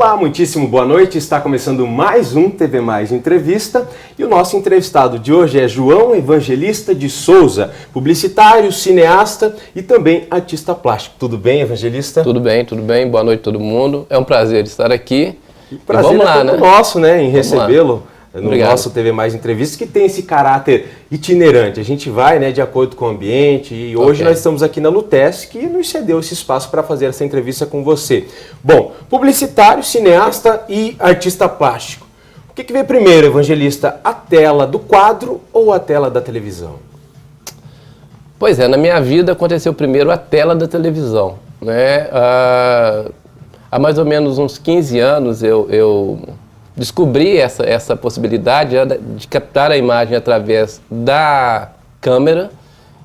Olá, muitíssimo boa noite. Está começando mais um TV Mais Entrevista e o nosso entrevistado de hoje é João Evangelista de Souza, publicitário, cineasta e também artista plástico. Tudo bem, Evangelista? Tudo bem, tudo bem. Boa noite a todo mundo. É um prazer estar aqui. Prazer vamos lá, é todo nosso, né, em recebê-lo no Obrigado. nosso TV Mais Entrevista, que tem esse caráter itinerante. A gente vai, né, de acordo com o ambiente e hoje nós estamos aqui na Lutesc, que nos cedeu esse espaço para fazer essa entrevista com você. Bom, publicitário, cineasta e artista plástico. O que veio primeiro, Evangelista? A tela do quadro ou a tela da televisão? Pois é, na minha vida aconteceu primeiro a tela da televisão, né? Há mais ou menos uns 15 anos eu descobri essa possibilidade de captar a imagem através da câmera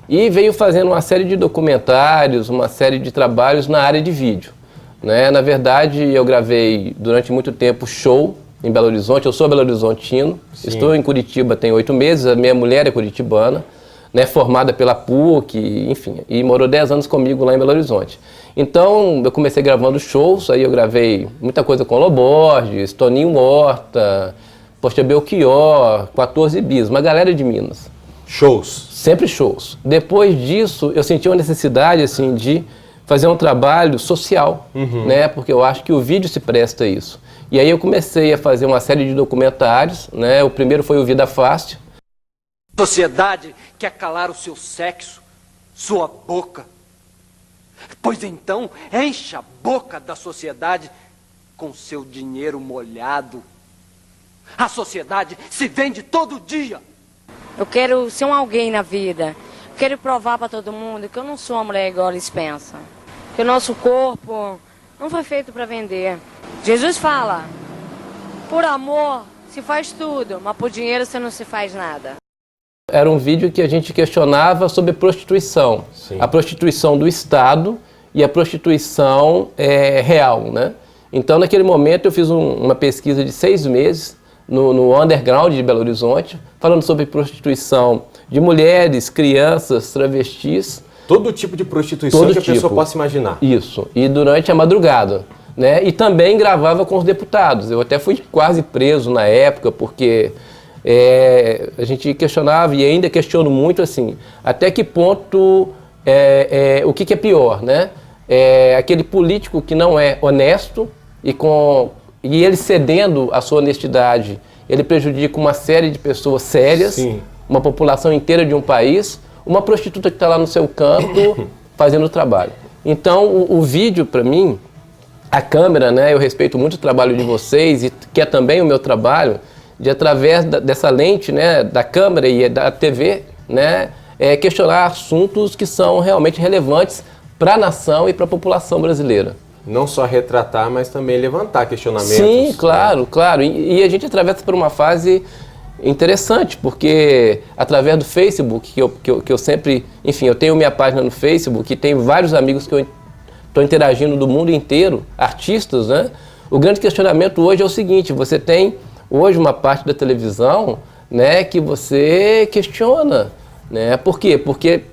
e veio fazendo uma série de documentários, uma série de trabalhos na área de vídeo, né? Na verdade, eu gravei durante muito tempo show em Belo Horizonte. Eu sou belo-horizontino, estou em Curitiba tem 8 meses, a minha mulher é curitibana, né, formada pela PUC, enfim, e morou 10 anos comigo lá em Belo Horizonte. Então, eu comecei gravando shows, aí eu gravei muita coisa com Loborges, Toninho Horta, Poxa Belchior, 14 Bis, uma galera de Minas. Shows? Sempre shows. Depois disso, eu senti uma necessidade, assim, de fazer um trabalho social, né, porque eu acho que o vídeo se presta a isso. E aí eu comecei a fazer uma série de documentários, né, o primeiro foi o Vida Fácil. Sociedade quer calar o seu sexo, sua boca. Pois então, encha a boca da sociedade com seu dinheiro molhado. A sociedade se vende todo dia. Eu quero ser alguém na vida. Quero provar para todo mundo que eu não sou uma mulher igual eles pensam. Que o nosso corpo não foi feito para vender. Jesus fala, por amor se faz tudo, mas por dinheiro você não se faz nada. Era um vídeo que a gente questionava sobre prostituição. Sim. A prostituição do Estado e a prostituição real, né? Então, naquele momento, eu fiz uma pesquisa de 6 meses no underground de Belo Horizonte, falando sobre prostituição de mulheres, crianças, travestis. Todo tipo de prostituição que a pessoa possa imaginar. Isso. E durante a madrugada, né? E também gravava com os deputados. Eu até fui quase preso na época, porque a gente questionava e ainda questiono muito assim, até que ponto o que é pior, né? Aquele político que não é honesto e ele cedendo a sua honestidade, ele prejudica uma série de pessoas sérias, sim, uma população inteira de um país, uma prostituta que está lá no seu canto fazendo o trabalho. Então o vídeo para mim, a câmera, né? Eu respeito muito o trabalho de vocês e que é também o meu trabalho, de através dessa lente, né, da câmera e da TV, né, questionar assuntos que são realmente relevantes para a nação e para a população brasileira. Não só retratar, mas também levantar questionamentos. Sim, claro, claro. E a gente atravessa por uma fase interessante, porque através do Facebook, que eu sempre... Enfim, eu tenho minha página no Facebook e tenho vários amigos que eu estou interagindo do mundo inteiro, artistas, né? O grande questionamento hoje é o seguinte, você tem hoje uma parte da televisão, né, que você questiona, né? Por quê? Porque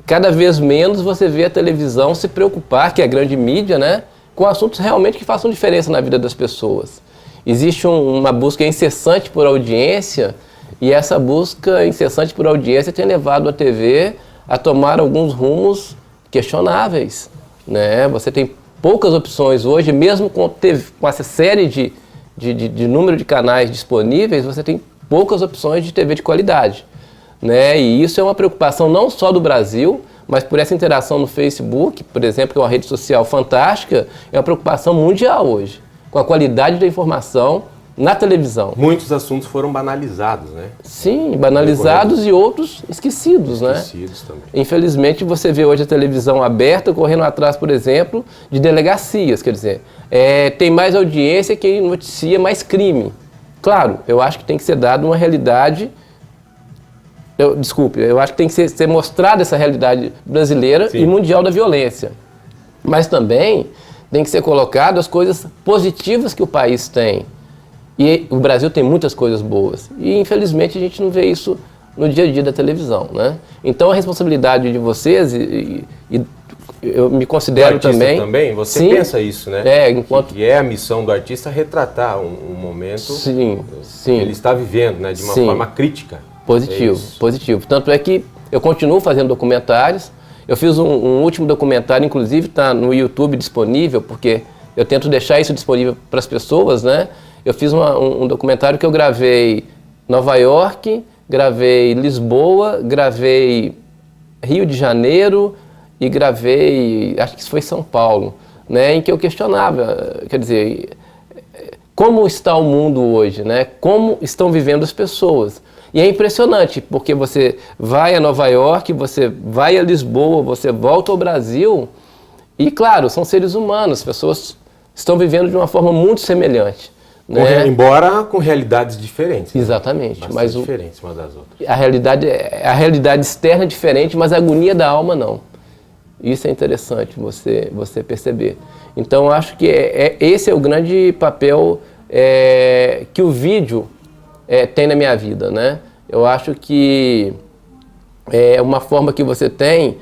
cada vez menos você vê a televisão se preocupar, que é a grande mídia, né, com assuntos realmente que façam diferença na vida das pessoas. Existe uma busca incessante por audiência e essa busca incessante por audiência tem levado a TV a tomar alguns rumos questionáveis, né? Você tem poucas opções hoje, mesmo com essa série de número de canais disponíveis, você tem poucas opções de TV de qualidade, né? E isso é uma preocupação não só do Brasil, mas por essa interação no Facebook, por exemplo, que é uma rede social fantástica, é uma preocupação mundial hoje, com a qualidade da informação na televisão. Muitos assuntos foram banalizados, né? Sim, banalizados e outros esquecidos, né? Esquecidos também. Infelizmente, você vê hoje a televisão aberta, correndo atrás, por exemplo, de delegacias, quer dizer, tem mais audiência que noticia mais crime. Claro, eu acho que tem que ser dado uma realidade, eu acho que tem que ser mostrada essa realidade brasileira, sim, e mundial da violência. Mas também tem que ser colocado as coisas positivas que o país tem. E o Brasil tem muitas coisas boas. E, infelizmente, a gente não vê isso no dia a dia da televisão, né? Então, a responsabilidade de vocês eu me considero também. Você sim, pensa isso, né? Enquanto... que é a missão do artista retratar um momento sim. que ele está vivendo, né? De uma forma crítica. Positivo. Tanto é que eu continuo fazendo documentários. Eu fiz um último documentário, inclusive está no YouTube disponível, porque eu tento deixar isso disponível para as pessoas, né? Eu fiz um documentário que eu gravei Nova York, gravei Lisboa, gravei Rio de Janeiro e gravei, acho que isso foi São Paulo, né? Em que eu questionava, quer dizer, como está o mundo hoje, né? Como estão vivendo as pessoas. E é impressionante, porque você vai a Nova York, você vai a Lisboa, você volta ao Brasil e, claro, são seres humanos, as pessoas estão vivendo de uma forma muito semelhante. Né? Embora com realidades diferentes. Exatamente. Bastante mas diferentes umas das outras. A realidade externa é diferente, mas a agonia da alma não. Isso é interessante você perceber. Então, acho que esse é o grande papel que o vídeo tem na minha vida, né? Eu acho que é uma forma que você tem...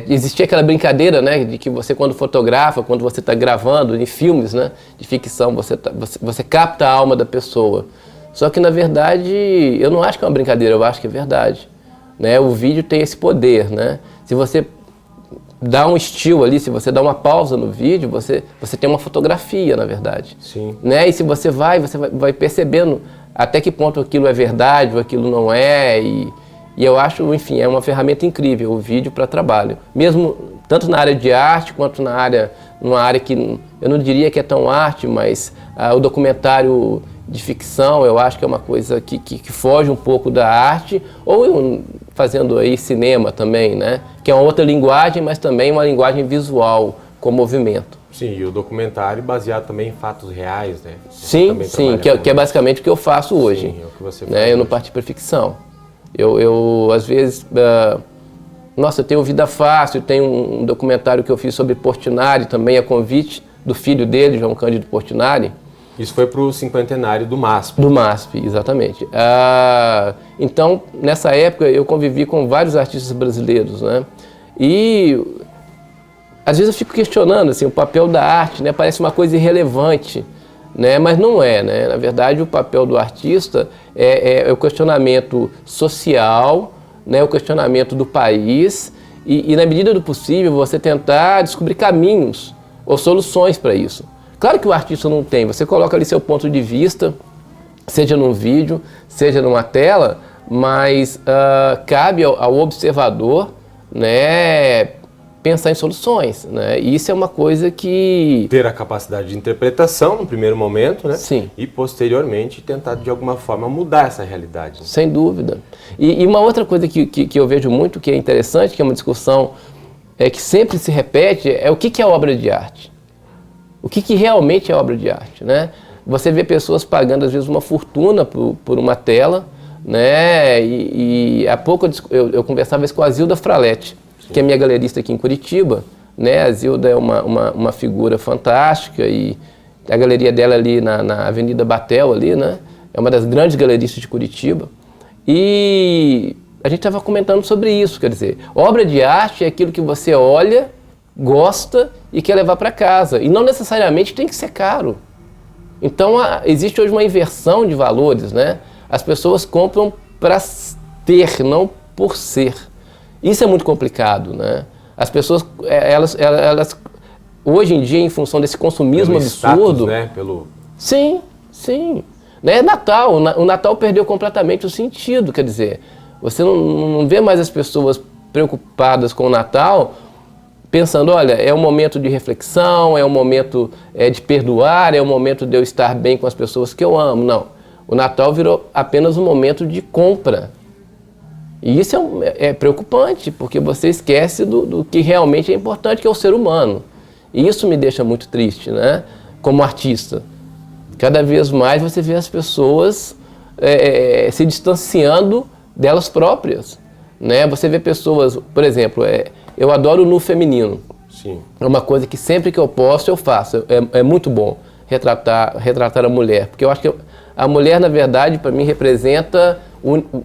existia aquela brincadeira, né, de que você quando fotografa, quando você está gravando em filmes, né, de ficção, você capta a alma da pessoa. Só que, na verdade, eu não acho que é uma brincadeira, eu acho que é verdade. Né? O vídeo tem esse poder, né? Se você dá um estilo ali, se você dá uma pausa no vídeo, você tem uma fotografia, na verdade. Sim. Né? E se você vai percebendo até que ponto aquilo é verdade ou aquilo não é. E eu acho, enfim, é uma ferramenta incrível o vídeo para trabalho. Mesmo tanto na área de arte quanto numa área que eu não diria que é tão arte, mas o documentário de ficção eu acho que é uma coisa que foge um pouco da arte, ou fazendo aí cinema também, né? Que é uma outra linguagem, mas também uma linguagem visual com movimento. Sim, e o documentário baseado também em fatos reais, né? Sim, que é basicamente o que eu faço hoje. Sim, é o que você faz, né? Eu não parti para ficção. Eu às vezes, eu tenho Vida Fácil, tem um documentário que eu fiz sobre Portinari, também a convite do filho dele, João Cândido Portinari. Isso foi para o cinquentenário do MASP. Do MASP, exatamente. Então, nessa época, eu convivi com vários artistas brasileiros, né? E às vezes eu fico questionando assim, o papel da arte, né? Parece uma coisa irrelevante, né? Mas não é, né? Na verdade, o papel do artista é o questionamento social, né? O questionamento do país e, na medida do possível, você tentar descobrir caminhos ou soluções para isso. Claro que o artista não tem, você coloca ali seu ponto de vista, seja num vídeo, seja numa tela, mas cabe ao observador, né, pensar em soluções, né? E isso é uma coisa que... Ter a capacidade de interpretação no primeiro momento, né? Sim. E posteriormente tentar de alguma forma mudar essa realidade. Sem dúvida. E uma outra coisa que eu vejo muito que é interessante, que é uma discussão que sempre se repete, é o que é obra de arte. O que realmente é obra de arte, né? Você vê pessoas pagando, às vezes, uma fortuna por uma tela, né? E há pouco eu conversava isso com a Zilda Fraletti, que é minha galerista aqui em Curitiba, né? A Zilda é uma figura fantástica e a galeria dela ali na Avenida Batel, ali, né? É uma das grandes galeristas de Curitiba. E a gente estava comentando sobre isso, quer dizer, obra de arte é aquilo que você olha, gosta e quer levar para casa. E não necessariamente tem que ser caro. Então, existe hoje uma inversão de valores, né? As pessoas compram para ter, não por ser. Isso é muito complicado, né? As pessoas, elas hoje em dia, em função desse consumismo pelo absurdo... Status, né? Sim. Né? Natal, o Natal perdeu completamente o sentido, quer dizer, você não vê mais as pessoas preocupadas com o Natal pensando, olha, é um momento de reflexão, é um momento de perdoar, é um momento de eu estar bem com as pessoas que eu amo. Não, o Natal virou apenas um momento de compra. E isso é preocupante, porque você esquece do que realmente é importante, que é o ser humano. E isso me deixa muito triste, né? Como artista. Cada vez mais você vê as pessoas se distanciando delas próprias, né? Você vê pessoas, por exemplo, eu adoro o nu feminino. Sim. É uma coisa que sempre que eu posso, eu faço. É muito bom retratar a mulher, porque eu acho que a mulher, na verdade, para mim, representa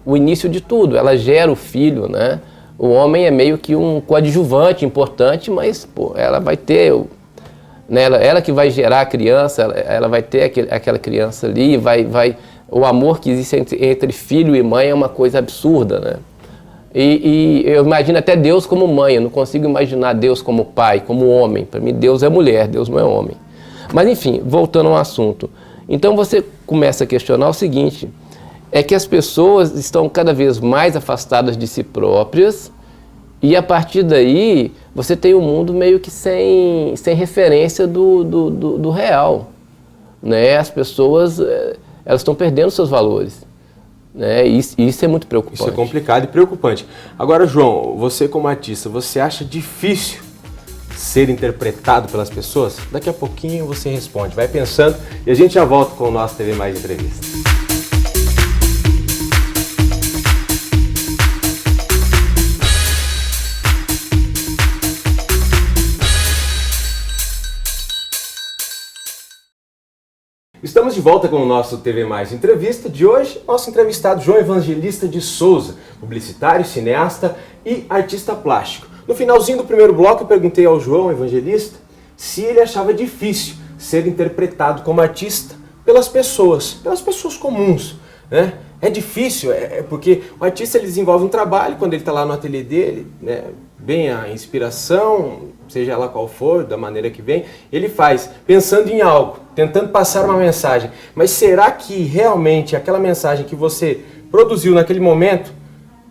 o início de tudo. Ela gera o filho, né? o homem é meio que um coadjuvante importante, mas pô, ela vai ter, né, ela que vai gerar a criança, ela vai ter aquela criança ali, o amor que existe entre filho e mãe é uma coisa absurda, né? E eu imagino até Deus como mãe, eu não consigo imaginar Deus como pai, como homem. Para mim, Deus é mulher, Deus não é homem. Mas enfim, voltando ao assunto. Então você começa a questionar o seguinte, é que as pessoas estão cada vez mais afastadas de si próprias e a partir daí você tem um mundo meio que sem referência do real, né? As pessoas elas estão perdendo seus valores, né? Isso é muito preocupante. Isso é complicado e preocupante. Agora, João, você como artista, você acha difícil ser interpretado pelas pessoas? Daqui a pouquinho você responde, vai pensando e a gente já volta com o nosso TV Mais Entrevista. Estamos de volta com o nosso TV Mais Entrevista de hoje. Nosso entrevistado João Evangelista de Souza, publicitário, cineasta e artista plástico. No finalzinho do primeiro bloco eu perguntei ao João Evangelista se ele achava difícil ser interpretado como artista pelas pessoas comuns, né? É difícil, porque o artista ele desenvolve um trabalho quando ele está lá no ateliê dele, né? Vem a inspiração, seja ela qual for, da maneira que vem, ele faz pensando em algo, tentando passar uma mensagem. Mas será que realmente aquela mensagem que você produziu naquele momento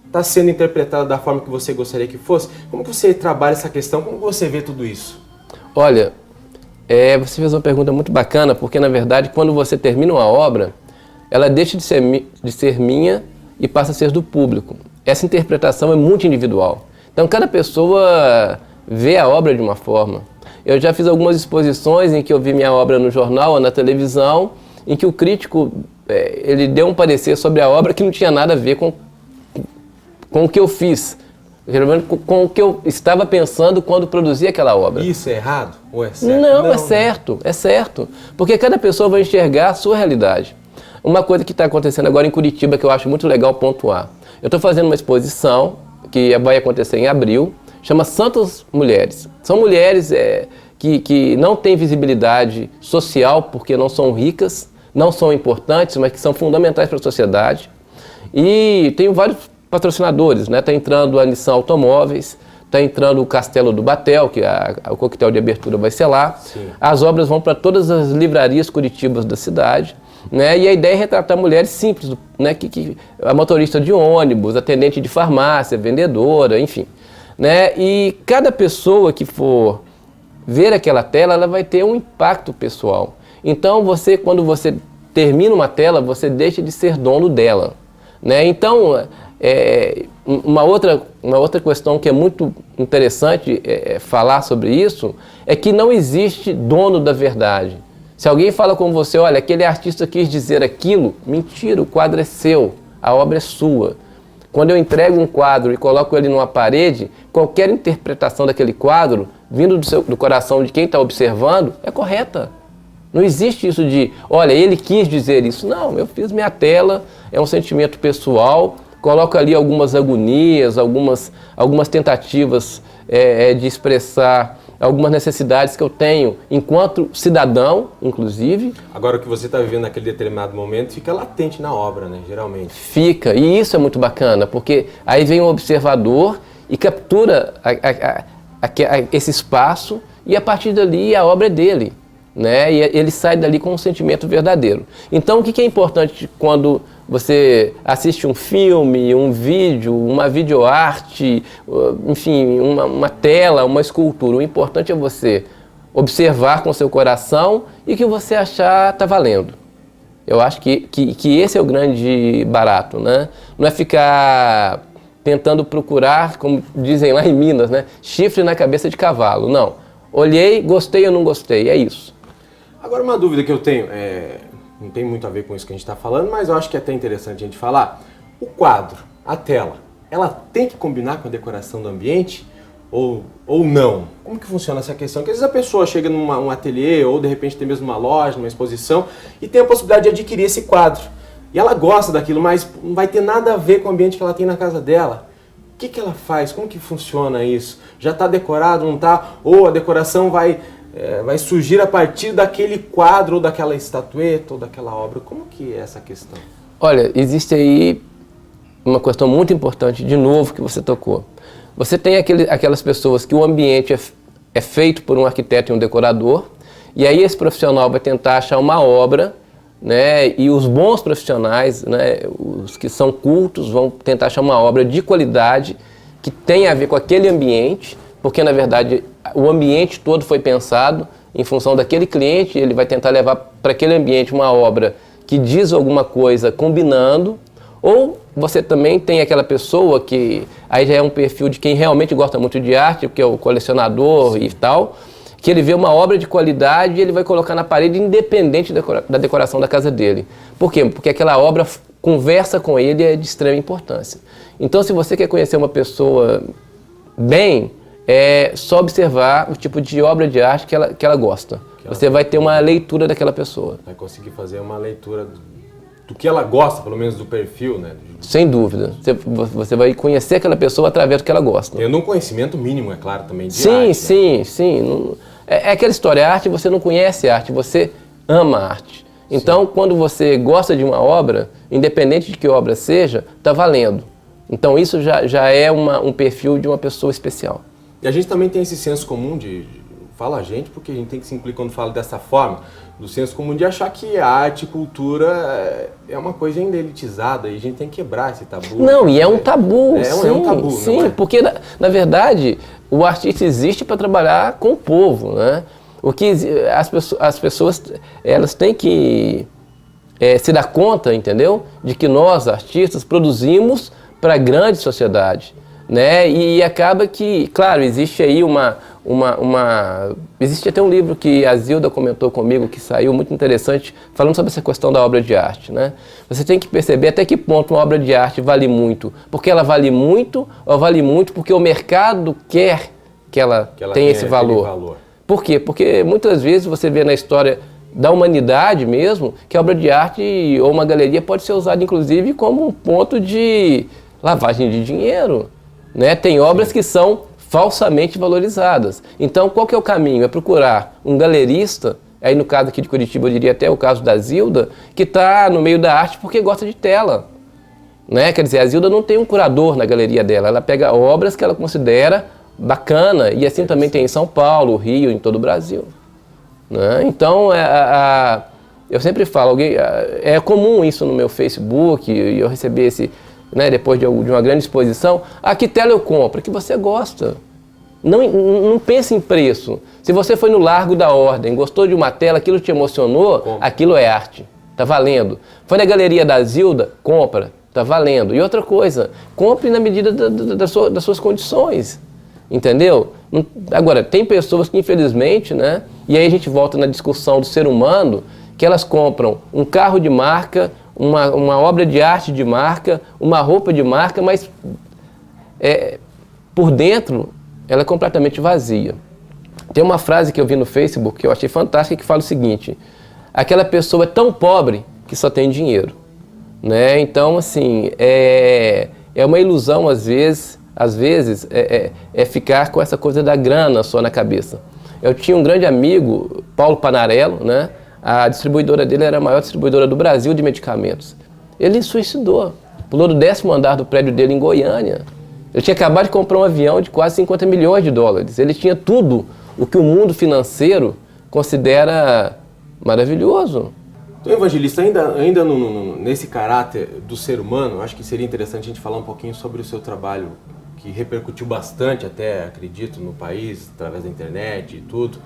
está sendo interpretada da forma que você gostaria que fosse? Como que você trabalha essa questão? Como você vê tudo isso? Olha, você fez uma pergunta muito bacana, porque na verdade quando você termina uma obra, ela deixa de ser minha e passa a ser do público. Essa interpretação é muito individual. Então cada pessoa vê a obra de uma forma. Eu já fiz algumas exposições em que eu vi minha obra no jornal ou na televisão, em que o crítico ele deu um parecer sobre a obra que não tinha nada a ver com o que eu fiz, geralmente com o que eu estava pensando quando produzia aquela obra. Isso é errado ou é certo? Não, é certo, é certo. Porque cada pessoa vai enxergar a sua realidade. Uma coisa que está acontecendo agora em Curitiba que eu acho muito legal pontuar. Eu estou fazendo uma exposição que vai acontecer em abril, chama Santas Mulheres. São mulheres que não têm visibilidade social porque não são ricas, não são importantes, mas que são fundamentais para a sociedade. E tenho vários patrocinadores, né? Está entrando a Nissan Automóveis, está entrando o Castelo do Batel, que o coquetel de abertura vai ser lá. Sim. As obras vão para todas as livrarias curitibas da cidade. Né? E a ideia é retratar mulheres simples, né? A motorista de ônibus, atendente de farmácia, vendedora, enfim. Né? E cada pessoa que for ver aquela tela, ela vai ter um impacto pessoal. Então, quando você termina uma tela, você deixa de ser dono dela. Né? Então, uma outra questão que é muito interessante falar sobre isso é que não existe dono da verdade. Se alguém fala com você, olha, aquele artista quis dizer aquilo, mentira, o quadro é seu, a obra é sua. Quando eu entrego um quadro e coloco ele numa parede, qualquer interpretação daquele quadro, vindo do coração de quem está observando, é correta. Não existe isso de, olha, ele quis dizer isso. Não, eu fiz minha tela, é um sentimento pessoal, coloco ali algumas agonias, algumas tentativas de expressar algumas necessidades que eu tenho enquanto cidadão, inclusive. Agora, o que você está vivendo naquele determinado momento fica latente na obra, né? Geralmente. Fica, e isso é muito bacana, porque aí vem o observador e captura esse espaço e a partir dali a obra é dele, né? E ele sai dali com um sentimento verdadeiro. Então, o que é importante quando você assiste um filme, um vídeo, uma videoarte, enfim, uma tela, uma escultura? O importante é você observar com seu coração e que você achar está valendo. Eu acho que esse é o grande barato, né? Não é ficar tentando procurar, como dizem lá em Minas, né? Chifre na cabeça de cavalo. Não. Olhei, gostei ou não gostei, é isso. Agora, uma dúvida que eu tenho, não tem muito a ver com isso que a gente está falando, mas eu acho que é até interessante a gente falar. O quadro, a tela, ela tem que combinar com a decoração do ambiente ou não? Como que funciona essa questão? Porque às vezes a pessoa chega num ateliê ou de repente tem mesmo uma loja, uma exposição e tem a possibilidade de adquirir esse quadro. E ela gosta daquilo, mas não vai ter nada a ver com o ambiente que ela tem na casa dela. que ela faz? Como que funciona isso? Já está decorado, não está? Ou a decoração vai surgir a partir daquele quadro, ou daquela estatueta, ou daquela obra? Como que é essa questão? Olha, existe aí uma questão muito importante, de novo, que você tocou. Você tem aquelas pessoas que o ambiente é feito por um arquiteto e um decorador, e aí esse profissional vai tentar achar uma obra, né, e os bons profissionais, né, os que são cultos, vão tentar achar uma obra de qualidade que tenha a ver com aquele ambiente, porque na verdade o ambiente todo foi pensado em função daquele cliente, ele vai tentar levar para aquele ambiente uma obra que diz alguma coisa combinando, ou você também tem aquela pessoa que aí já é um perfil de quem realmente gosta muito de arte, que é o colecionador e tal, que ele vê uma obra de qualidade e ele vai colocar na parede independente da decoração da casa dele. Por quê? Porque aquela obra conversa com ele e é de extrema importância. Então, se você quer conhecer uma pessoa bem, é só observar o tipo de obra de arte que ela gosta. Você vai ter uma leitura daquela pessoa. Vai conseguir fazer uma leitura do que ela gosta, pelo menos do perfil, né? Sem dúvida. Você vai conhecer aquela pessoa através do que ela gosta. Tendo um conhecimento mínimo, é claro, também de sim, arte. Sim, né? sim. É aquela história, a arte, você não conhece a arte, você ama a arte. Então, quando você gosta de uma obra, independente de que obra seja, está valendo. Então, isso já é um perfil de uma pessoa especial. E a gente também tem esse senso comum fala a gente, porque a gente tem que se incluir quando fala dessa forma, do senso comum de achar que a arte e cultura é uma coisa ainda elitizada e a gente tem que quebrar esse tabu. Não, e é um tabu, sim, é um tabu, sim, não é? Porque na verdade o artista existe para trabalhar com o povo, né? O que as pessoas elas têm que se dar conta, entendeu? De que nós artistas produzimos para a grande sociedade, né? E acaba que, claro, existe aí existe até um livro que a Zilda comentou comigo, que saiu muito interessante, falando sobre essa questão da obra de arte, né? Você tem que perceber até que ponto uma obra de arte vale muito. Porque ela vale muito, ou vale muito porque o mercado quer que ela tenha esse valor. Por quê? Porque muitas vezes você vê na história da humanidade mesmo, que a obra de arte ou uma galeria pode ser usada inclusive como um ponto de lavagem de dinheiro, né? Tem obras que são falsamente valorizadas. Então, qual que é o caminho? É procurar um galerista, aí no caso aqui de Curitiba, eu diria até o caso da Zilda, que está no meio da arte porque gosta de tela. Né? Quer dizer, a Zilda não tem um curador na galeria dela, ela pega obras que ela considera bacana, e assim também tem em São Paulo, Rio, em todo o Brasil. Né? Então, eu sempre falo, é comum isso no meu Facebook, e eu recebi esse... Né, depois de uma grande exposição, que tela eu compro? Que você gosta. Não pense em preço. Se você foi no Largo da Ordem, gostou de uma tela, aquilo te emocionou, aquilo é arte. Está valendo. Foi na Galeria da Zilda, compra. Está valendo. E outra coisa, compre na medida das suas condições. Entendeu? Agora, tem pessoas que infelizmente, né, e aí a gente volta na discussão do ser humano, que elas compram um carro de marca, uma obra de arte de marca, uma roupa de marca, mas por dentro ela é completamente vazia. Tem uma frase que eu vi no Facebook que eu achei fantástica, que fala o seguinte: aquela pessoa é tão pobre que só tem dinheiro. Né? Então, assim, é uma ilusão às vezes ficar com essa coisa da grana só na cabeça. Eu tinha um grande amigo, Paulo Panarello, né? A distribuidora dele era a maior distribuidora do Brasil de medicamentos. Ele suicidou, pulou do 10º andar do prédio dele em Goiânia. Ele tinha acabado de comprar um avião de quase 50 milhões de dólares. Ele tinha tudo o que o mundo financeiro considera maravilhoso. Então, Evangelista, ainda nesse caráter do ser humano, acho que seria interessante a gente falar um pouquinho sobre o seu trabalho, que repercutiu bastante, até acredito, no país, através da internet e tudo.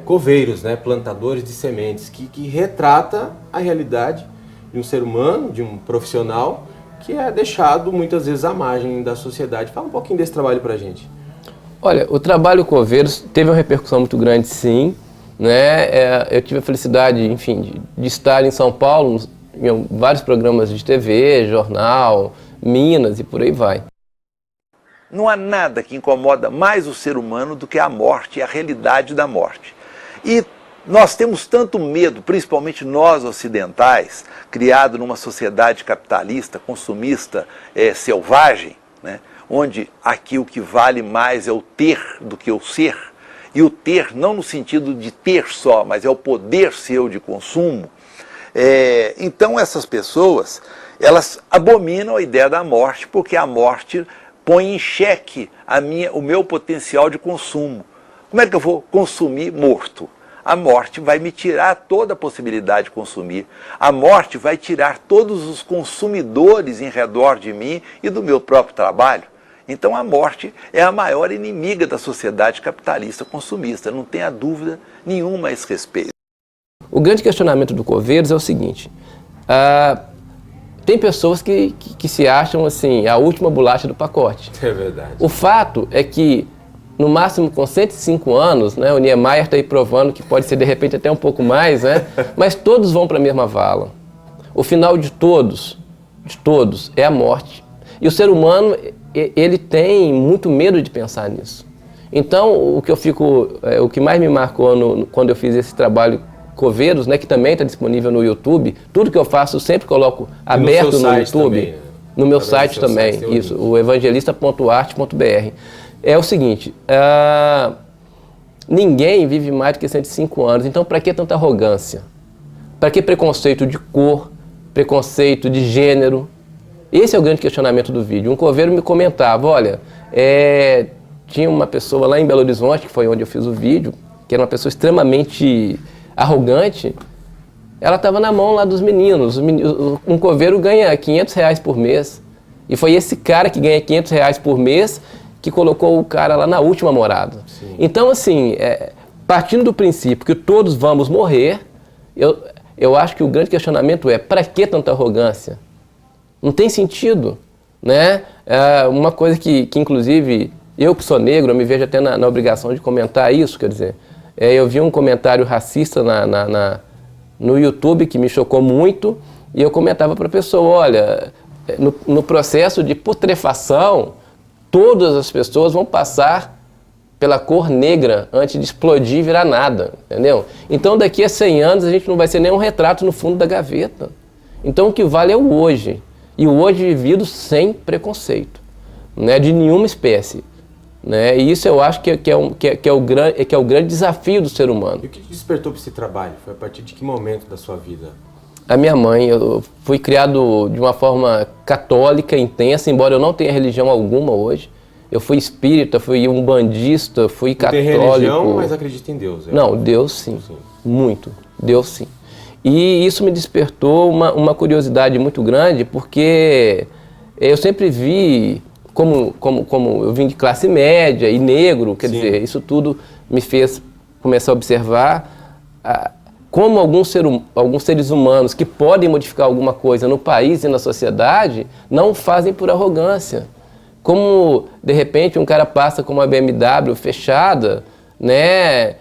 Coveiros, né, plantadores de sementes, que retrata a realidade de um ser humano, de um profissional, que é deixado muitas vezes à margem da sociedade. Fala um pouquinho desse trabalho pra gente. Olha, o trabalho Coveiros teve uma repercussão muito grande, sim. Né? Eu tive a felicidade, enfim, de estar em São Paulo, em vários programas de TV, jornal, Minas e por aí vai. Não há nada que incomoda mais o ser humano do que a morte e a realidade da morte. E nós temos tanto medo, principalmente nós ocidentais, criados numa sociedade capitalista, consumista, selvagem, né? onde aqui o que vale mais é o ter do que o ser, e o ter não no sentido de ter só, mas é o poder seu de consumo, então essas pessoas, elas abominam a ideia da morte, porque a morte põe em xeque o meu potencial de consumo. Como é que eu vou consumir morto? A morte vai me tirar toda a possibilidade de consumir. A morte vai tirar todos os consumidores em redor de mim e do meu próprio trabalho. Então a morte é a maior inimiga da sociedade capitalista consumista, não tenha dúvida nenhuma a esse respeito. O grande questionamento do Coveiros é o seguinte, tem pessoas que se acham assim, a última bolacha do pacote. É verdade. O fato é que, no máximo com 105 anos, né, o Niemeyer está aí provando que pode ser de repente até um pouco mais, né, mas todos vão para a mesma vala. O final de todos é a morte. E o ser humano, ele tem muito medo de pensar nisso. Então, o que mais me marcou quando eu fiz esse trabalho Coveiros, né, que também está disponível no YouTube, tudo que eu faço eu sempre coloco aberto no YouTube, também, né? No meu site também, isso, o evangelista.arte.br. É o seguinte, ninguém vive mais do que 105 anos, então para que tanta arrogância? Para que preconceito de cor, preconceito de gênero? Esse é o grande questionamento do vídeo. Um coveiro me comentava, olha, tinha uma pessoa lá em Belo Horizonte, que foi onde eu fiz o vídeo, que era uma pessoa extremamente arrogante, ela estava na mão lá dos meninos. Um coveiro ganha R$500 por mês. E foi esse cara que ganha R$500 por mês que colocou o cara lá na última morada. Sim. Então, assim, partindo do princípio que todos vamos morrer, eu acho que o grande questionamento é, para que tanta arrogância? Não tem sentido, né? Uma coisa que inclusive, eu que sou negro, eu me vejo até na obrigação de comentar isso, quer dizer, eu vi um comentário racista no YouTube que me chocou muito, e eu comentava para a pessoa, olha, no processo de putrefação, todas as pessoas vão passar pela cor negra antes de explodir e virar nada, entendeu? Então daqui a 100 anos a gente não vai ser nem um retrato no fundo da gaveta. Então o que vale é o hoje, e o hoje vivido sem preconceito, né, de nenhuma espécie. Né? E isso eu acho que é o grande desafio do ser humano. E o que te despertou para esse trabalho? Foi a partir de que momento da sua vida? A minha mãe, eu fui criado de uma forma católica, intensa, embora eu não tenha religião alguma hoje. Eu fui espírita, fui umbandista, fui católico. Não tem religião, mas acredita em Deus. Não, Deus sim, muito, Deus sim. E isso me despertou uma curiosidade muito grande, porque eu sempre vi, como eu vim de classe média e negro, quer dizer, isso tudo me fez começar a observar como alguns seres humanos que podem modificar alguma coisa no país e na sociedade não fazem por arrogância. Como, de repente, um cara passa com uma BMW fechada, né,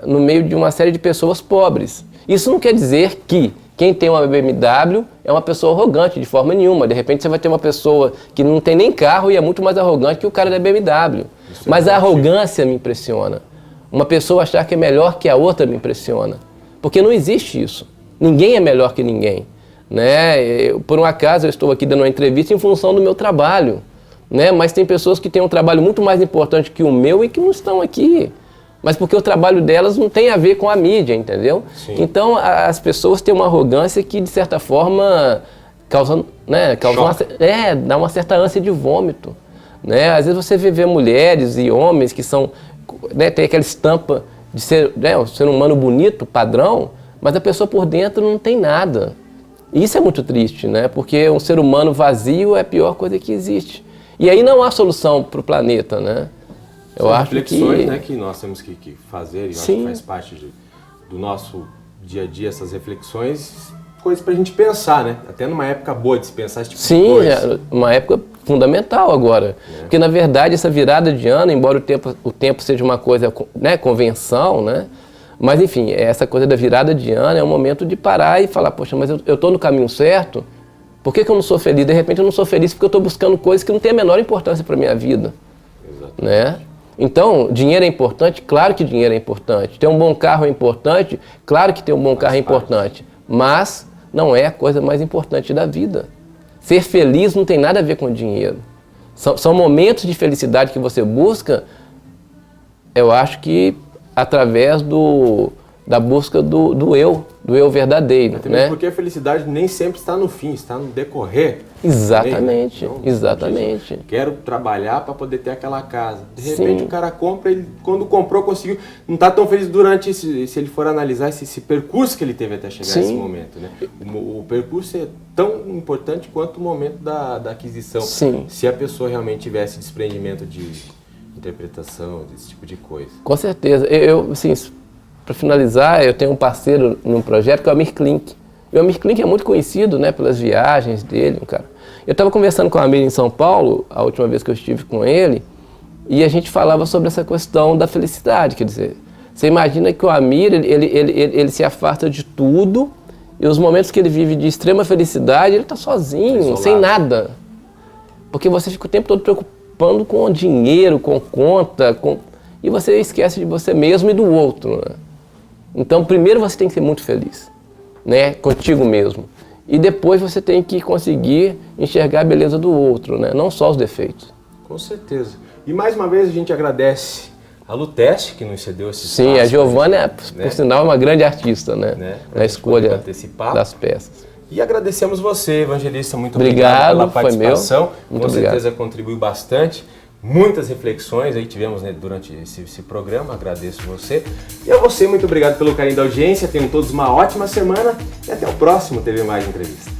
no meio de uma série de pessoas pobres. Isso não quer dizer que quem tem uma BMW é uma pessoa arrogante de forma nenhuma. De repente você vai ter uma pessoa que não tem nem carro e é muito mais arrogante que o cara da BMW. Mas a arrogância me impressiona. Uma pessoa achar que é melhor que a outra me impressiona. Porque não existe isso. Ninguém é melhor que ninguém. Né? Por um acaso eu estou aqui dando uma entrevista em função do meu trabalho. Né? Mas tem pessoas que têm um trabalho muito mais importante que o meu e que não estão aqui. Mas porque o trabalho delas não tem a ver com a mídia, entendeu? Sim. Então as pessoas têm uma arrogância que, de certa forma, causa dá uma certa ânsia de vômito. Né? Às vezes você vê mulheres e homens que são, né, tem aquela estampa de ser, né, um ser humano bonito, padrão, mas a pessoa por dentro não tem nada. E isso é muito triste, né? Porque um ser humano vazio é a pior coisa que existe. E aí não há solução para o planeta, né? São reflexões, né, que nós temos que fazer, e acho que faz parte do nosso dia a dia, essas reflexões, coisas para a gente pensar, né? Até numa época boa de se pensar esse tipo de coisa. Sim, uma época fundamental agora. Porque, na verdade, essa virada de ano, embora o tempo seja uma coisa, né, convenção, né? Mas, enfim, essa coisa da virada de ano é um momento de parar e falar, poxa, mas eu estou no caminho certo? Por que eu não sou feliz? De repente eu não sou feliz porque eu estou buscando coisas que não têm a menor importância para a minha vida. Exatamente. Né? Então, dinheiro é importante? Claro que dinheiro é importante. Ter um bom carro é importante? Claro que ter um bom carro é importante. Mas não é a coisa mais importante da vida. Ser feliz não tem nada a ver com dinheiro. São momentos de felicidade que você busca, eu acho que através da busca do eu verdadeiro, né? Porque a felicidade nem sempre está no fim, está no decorrer. Exatamente, então, exatamente. Quero trabalhar para poder ter aquela casa. De repente o cara compra, ele quando comprou conseguiu, não está tão feliz durante se ele for analisar esse percurso que ele teve até chegar nesse momento, né? O percurso é tão importante quanto o momento da aquisição. Se a pessoa realmente tivesse desprendimento de interpretação, desse tipo de coisa. Com certeza. Assim, para finalizar, eu tenho um parceiro num projeto que é o Amir Klink. E o Amir Klink é muito conhecido, né, pelas viagens dele, cara. Eu estava conversando com o Amir em São Paulo, a última vez que eu estive com ele, e a gente falava sobre essa questão da felicidade. Quer dizer, você imagina que o Amir, ele se afasta de tudo, e os momentos que ele vive de extrema felicidade, ele está sozinho, sem nada. Porque você fica o tempo todo preocupando com dinheiro, com conta, e você esquece de você mesmo e do outro, né? Então, primeiro você tem que ser muito feliz, né, contigo mesmo. E depois você tem que conseguir enxergar a beleza do outro, né, não só os defeitos. Com certeza. E mais uma vez a gente agradece a Luteste, que nos cedeu esse espaço. Sim, a Giovana, por sinal, é uma grande artista, né, na escolha das peças. E agradecemos você, Evangelista, muito obrigado pela participação. Muito Com certeza contribuiu bastante. Muitas reflexões aí tivemos, né, durante esse programa, agradeço você. E a você, muito obrigado pelo carinho da audiência, tenham todos uma ótima semana e até o próximo TV Mais Entrevista.